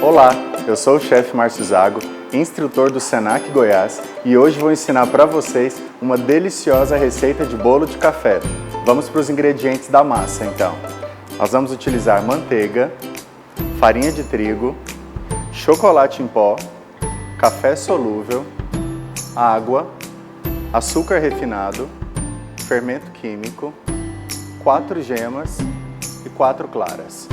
Olá, eu sou o chefe Márcio Zago, instrutor do Senac Goiás, e hoje vou ensinar para vocês uma deliciosa receita de bolo de café. Vamos para os ingredientes da massa então. Nós vamos utilizar manteiga, farinha de trigo, chocolate em pó, café solúvel, água, açúcar refinado, fermento químico, 4 gemas e 4 claras.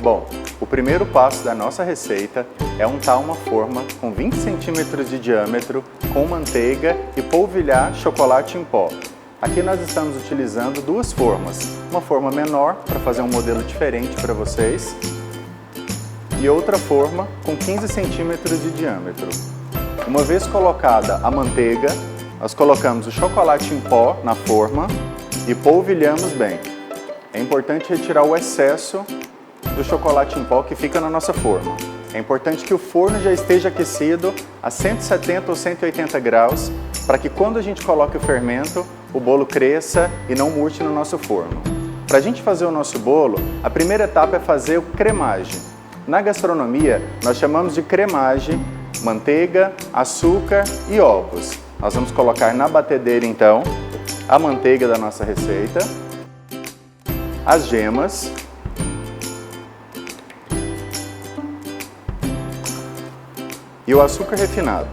Bom, o primeiro passo da nossa receita é untar uma forma com 20 centímetros de diâmetro com manteiga e polvilhar chocolate em pó. Aqui nós estamos utilizando duas formas, uma forma menor para fazer um modelo diferente para vocês e outra forma com 15 centímetros de diâmetro. Uma vez colocada a manteiga, nós colocamos o chocolate em pó na forma e polvilhamos bem. É importante retirar o excesso do chocolate em pó que fica na nossa forma. É importante que o forno já esteja aquecido a 170 ou 180 graus para que quando a gente coloque o fermento, o bolo cresça e não murche no nosso forno. Para a gente fazer o nosso bolo, a primeira etapa é fazer o cremage. Na gastronomia, nós chamamos de cremage manteiga, açúcar e ovos. Nós vamos colocar na batedeira então a manteiga da nossa receita, as gemas, e o açúcar refinado.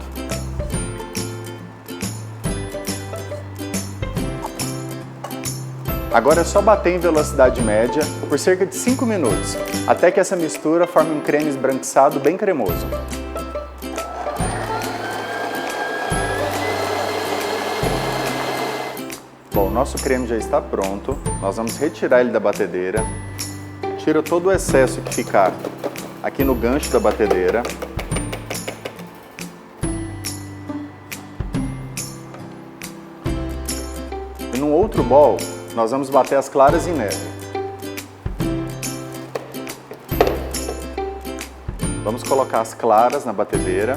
Agora é só bater em velocidade média por cerca de 5 minutos, até que essa mistura forme um creme esbranquiçado bem cremoso. Bom, o nosso creme já está pronto, nós vamos retirar ele da batedeira. Tira todo o excesso que ficar aqui no gancho da batedeira. E num outro bowl, nós vamos bater as claras em neve. Vamos colocar as claras na batedeira.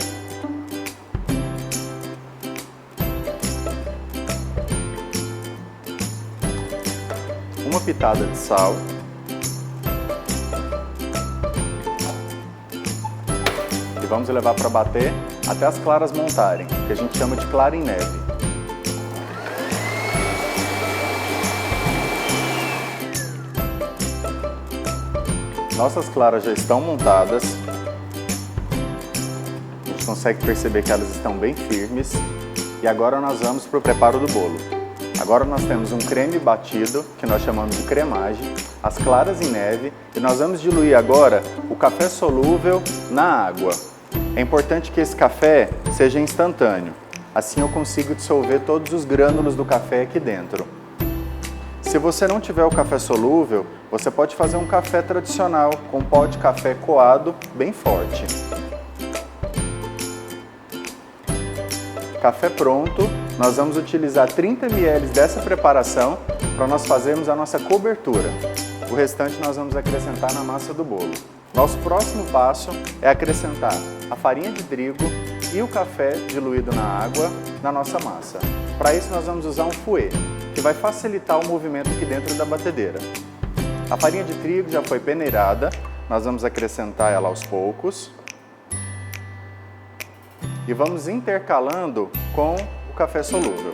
Uma pitada de sal. E vamos levar para bater até as claras montarem, que a gente chama de clara em neve. Nossas claras já estão montadas, a gente consegue perceber que elas estão bem firmes e agora nós vamos para o preparo do bolo. Agora nós temos um creme batido, que nós chamamos de cremage, as claras em neve e nós vamos diluir agora o café solúvel na água. É importante que esse café seja instantâneo, assim eu consigo dissolver todos os grânulos do café aqui dentro. Se você não tiver o café solúvel, você pode fazer um café tradicional com pó de café coado bem forte. Café pronto, nós vamos utilizar 30 ml dessa preparação para nós fazermos a nossa cobertura. O restante nós vamos acrescentar na massa do bolo. Nosso próximo passo é acrescentar a farinha de trigo e o café diluído na água na nossa massa. Para isso nós vamos usar um fouet, que vai facilitar o movimento aqui dentro da batedeira. A farinha de trigo já foi peneirada, nós vamos acrescentar ela aos poucos e vamos intercalando com o café solúvel.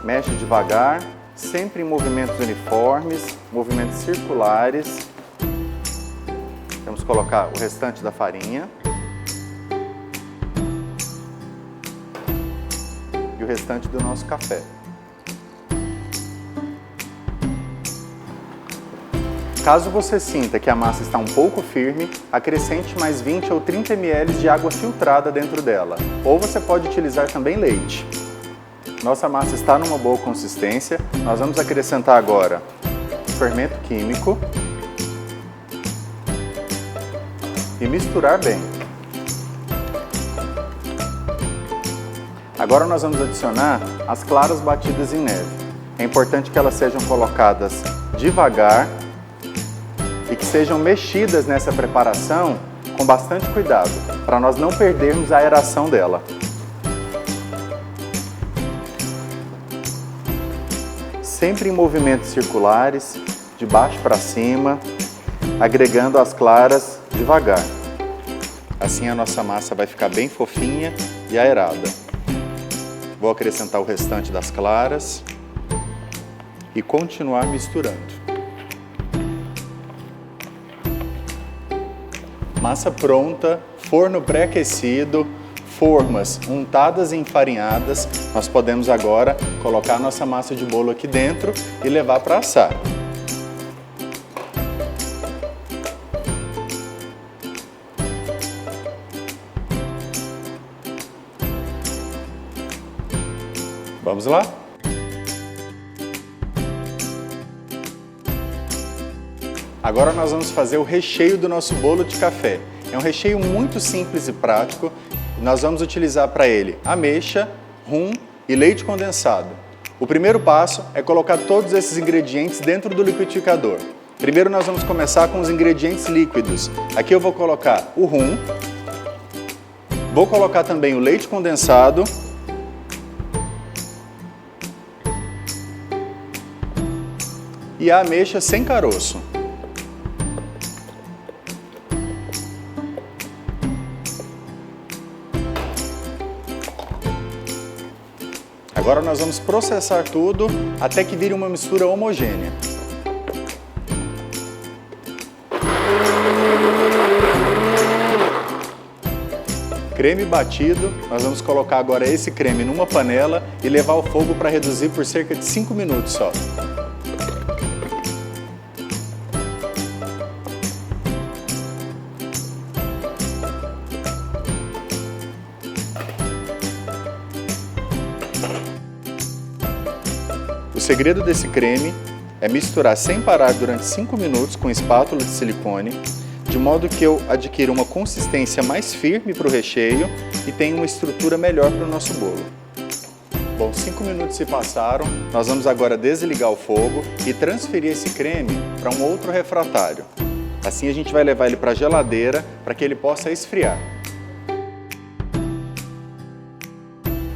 Mexe devagar, sempre em movimentos uniformes, movimentos circulares. Vamos colocar o restante da farinha. E o restante do nosso café. Caso você sinta que a massa está um pouco firme, acrescente mais 20 ou 30 ml de água filtrada dentro dela, ou você pode utilizar também leite. Nossa massa está numa boa consistência, nós vamos acrescentar agora o fermento químico e misturar bem. Agora nós vamos adicionar as claras batidas em neve. É importante que elas sejam colocadas devagar e que sejam mexidas nessa preparação com bastante cuidado, para nós não perdermos a aeração dela. sempre em movimentos circulares, de baixo para cima, agregando as claras devagar. Assim a nossa massa vai ficar bem fofinha e aerada. Vou acrescentar o restante das claras e continuar misturando. Massa pronta, forno pré-aquecido, formas untadas e enfarinhadas. Nós podemos agora colocar a nossa massa de bolo aqui dentro e levar para assar. Vamos lá? Agora nós vamos fazer o recheio do nosso bolo de café. É um recheio muito simples e prático. Nós vamos utilizar para ele ameixa, rum e leite condensado. O primeiro passo é colocar todos esses ingredientes dentro do liquidificador. Primeiro nós vamos começar com os ingredientes líquidos. Aqui eu vou colocar o rum, vou colocar também o leite condensado e a ameixa sem caroço. Agora nós vamos processar tudo até que vire uma mistura homogênea. Creme batido, nós vamos colocar agora esse creme numa panela e levar ao fogo para reduzir por cerca de 5 minutos só. O segredo desse creme é misturar sem parar durante 5 minutos com espátula de silicone, de modo que eu adquira uma consistência mais firme para o recheio e tenha uma estrutura melhor para o nosso bolo. Bom, 5 minutos se passaram, nós vamos agora desligar o fogo e transferir esse creme para um outro refratário. Assim a gente vai levar ele para a geladeira para que ele possa esfriar.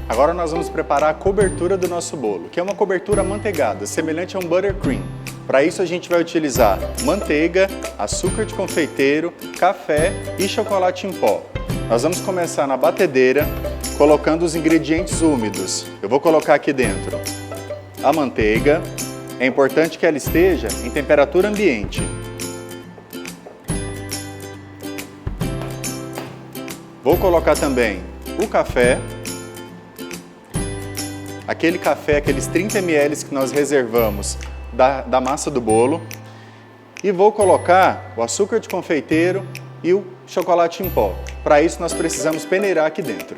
Agora nós vamos preparar a cobertura do nosso bolo, que é uma cobertura amanteigada, semelhante a um buttercream. Para isso a gente vai utilizar manteiga, açúcar de confeiteiro, café e chocolate em pó. Nós vamos começar na batedeira, colocando os ingredientes úmidos. Eu vou colocar aqui dentro a manteiga. É importante que ela esteja em temperatura ambiente. Vou colocar também o café. Aquele café, aqueles 30 ml que nós reservamos da massa do bolo. E vou colocar o açúcar de confeiteiro e o chocolate em pó. Para isso nós precisamos peneirar aqui dentro.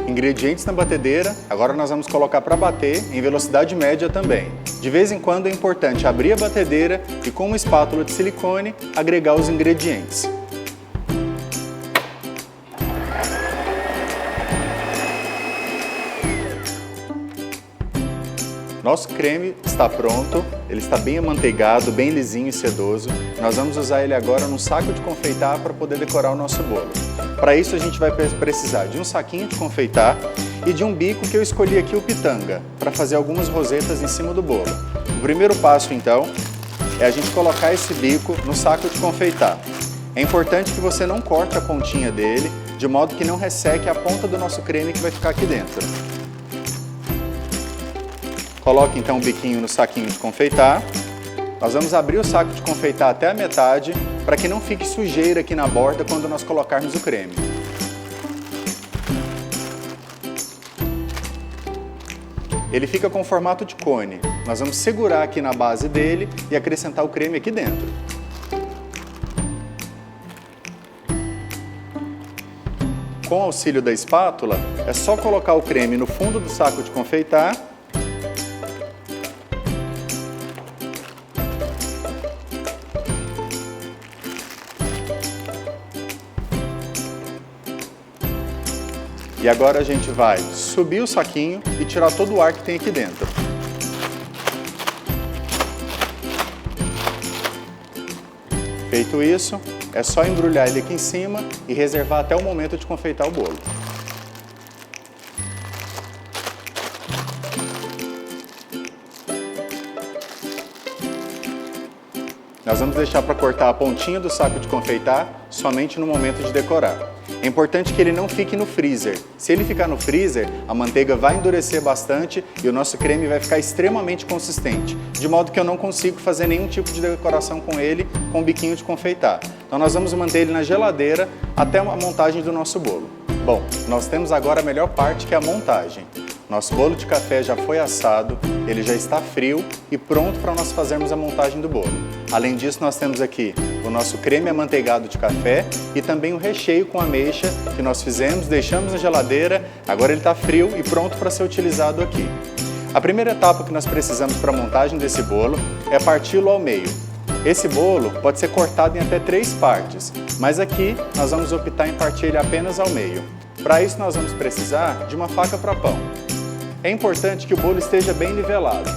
Ingredientes na batedeira, agora nós vamos colocar para bater em velocidade média também. De vez em quando é importante abrir a batedeira e com uma espátula de silicone agregar os ingredientes. Nosso creme está pronto, ele está bem amanteigado, bem lisinho e sedoso. Nós vamos usar ele agora num saco de confeitar para poder decorar o nosso bolo. Para isso a gente vai precisar de um saquinho de confeitar e de um bico que eu escolhi aqui, o pitanga, para fazer algumas rosetas em cima do bolo. O primeiro passo então é a gente colocar esse bico no saco de confeitar. É importante que você não corte a pontinha dele, de modo que não resseque a ponta do nosso creme que vai ficar aqui dentro. Coloque então o biquinho no saquinho de confeitar. Nós vamos abrir o saco de confeitar até a metade, para que não fique sujeira aqui na borda quando nós colocarmos o creme. Ele fica com formato de cone. Nós vamos segurar aqui na base dele e acrescentar o creme aqui dentro. Com o auxílio da espátula, é só colocar o creme no fundo do saco de confeitar . E agora a gente vai subir o saquinho e tirar todo o ar que tem aqui dentro. Feito isso, é só embrulhar ele aqui em cima e reservar até o momento de confeitar o bolo. Nós vamos deixar para cortar a pontinha do saco de confeitar somente no momento de decorar. É importante que ele não fique no freezer. Se ele ficar no freezer, a manteiga vai endurecer bastante e o nosso creme vai ficar extremamente consistente, de modo que eu não consigo fazer nenhum tipo de decoração com ele com biquinho de confeitar. Então nós vamos manter ele na geladeira até a montagem do nosso bolo. Bom, nós temos agora a melhor parte, que é a montagem. Nosso bolo de café já foi assado, ele já está frio e pronto para nós fazermos a montagem do bolo. Além disso, nós temos aqui o nosso creme amanteigado de café e também o recheio com ameixa que nós fizemos, deixamos na geladeira, agora ele está frio e pronto para ser utilizado aqui. A primeira etapa que nós precisamos para a montagem desse bolo é parti-lo ao meio. Esse bolo pode ser cortado em até 3 partes, mas aqui nós vamos optar em partir ele apenas ao meio. Para isso nós vamos precisar de uma faca para pão. É importante que o bolo esteja bem nivelado.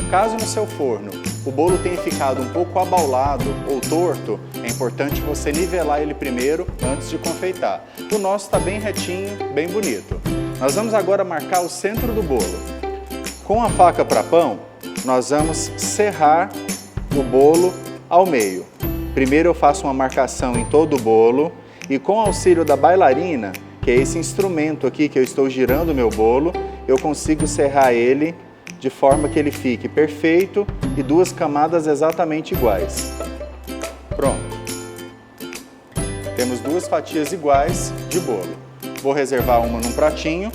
Caso no seu forno o bolo tenha ficado um pouco abaulado ou torto, é importante você nivelar ele primeiro antes de confeitar. O nosso está bem retinho, bem bonito. Nós vamos agora marcar o centro do bolo. Com a faca para pão, nós vamos serrar o bolo ao meio. Primeiro eu faço uma marcação em todo o bolo e com o auxílio da bailarina, que é esse instrumento aqui que eu estou girando o meu bolo, eu consigo serrar ele de forma que ele fique perfeito e 2 camadas exatamente iguais. Pronto. Temos 2 fatias iguais de bolo. Vou reservar uma num pratinho.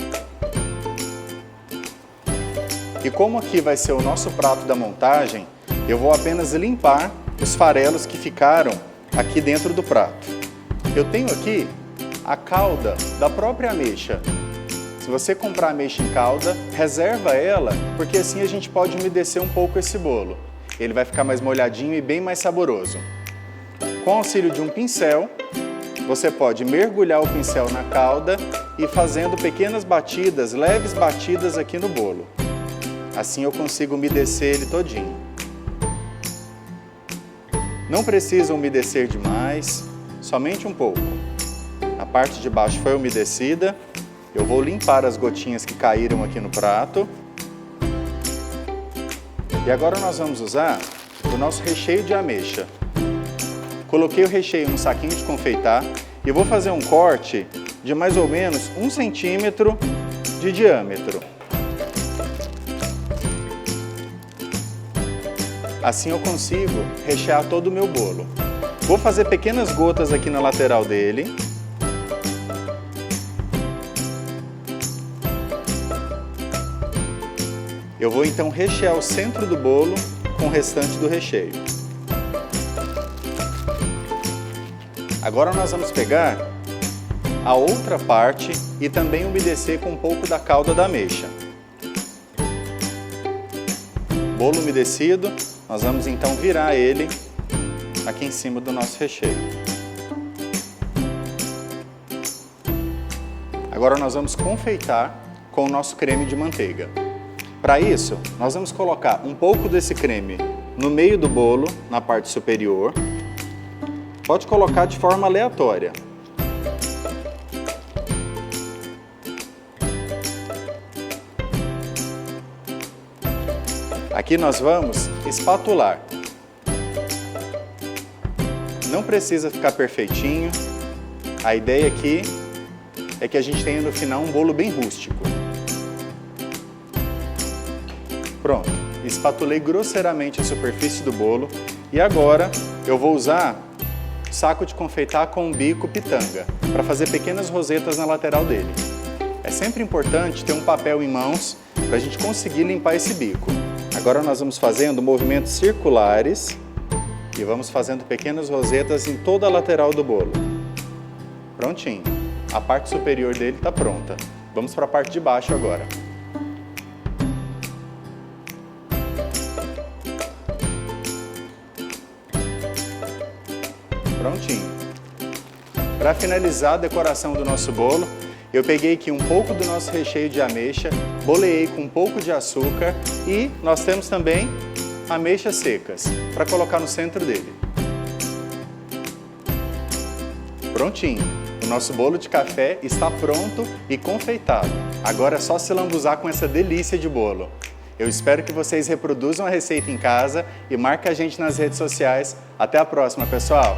E como aqui vai ser o nosso prato da montagem, eu vou apenas limpar os farelos que ficaram aqui dentro do prato. Eu tenho aqui a calda da própria ameixa. Se você comprar ameixa em calda, reserva ela, porque assim a gente pode umedecer um pouco esse bolo. Ele vai ficar mais molhadinho e bem mais saboroso. Com o auxílio de um pincel, você pode mergulhar o pincel na calda e fazendo pequenas batidas, leves batidas aqui no bolo. Assim eu consigo umedecer ele todinho. Não precisa umedecer demais, somente um pouco. A parte de baixo foi umedecida. Eu vou limpar as gotinhas que caíram aqui no prato. E agora nós vamos usar o nosso recheio de ameixa. Coloquei o recheio no saquinho de confeitar e vou fazer um corte de mais ou menos 1 centímetro de diâmetro. Assim eu consigo rechear todo o meu bolo. Vou fazer pequenas gotas aqui na lateral dele. Eu vou então rechear o centro do bolo com o restante do recheio. Agora nós vamos pegar a outra parte e também umedecer com um pouco da calda da ameixa. Bolo umedecido, nós vamos então virar ele aqui em cima do nosso recheio. Agora nós vamos confeitar com o nosso creme de manteiga. Para isso, nós vamos colocar um pouco desse creme no meio do bolo, na parte superior. Pode colocar de forma aleatória. Aqui nós vamos espatular. Não precisa ficar perfeitinho. A ideia aqui é que a gente tenha no final um bolo bem rústico. Pronto, espatulei grosseiramente a superfície do bolo e agora eu vou usar saco de confeitar com um bico pitanga para fazer pequenas rosetas na lateral dele. É sempre importante ter um papel em mãos para a gente conseguir limpar esse bico. Agora nós vamos fazendo movimentos circulares e vamos fazendo pequenas rosetas em toda a lateral do bolo. Prontinho, a parte superior dele está pronta. Vamos para a parte de baixo agora. Prontinho. Para finalizar a decoração do nosso bolo, eu peguei aqui um pouco do nosso recheio de ameixa, boleei com um pouco de açúcar e nós temos também ameixas secas para colocar no centro dele. Prontinho! O nosso bolo de café está pronto e confeitado. Agora é só se lambuzar com essa delícia de bolo. Eu espero que vocês reproduzam a receita em casa e marquem a gente nas redes sociais. Até a próxima, pessoal!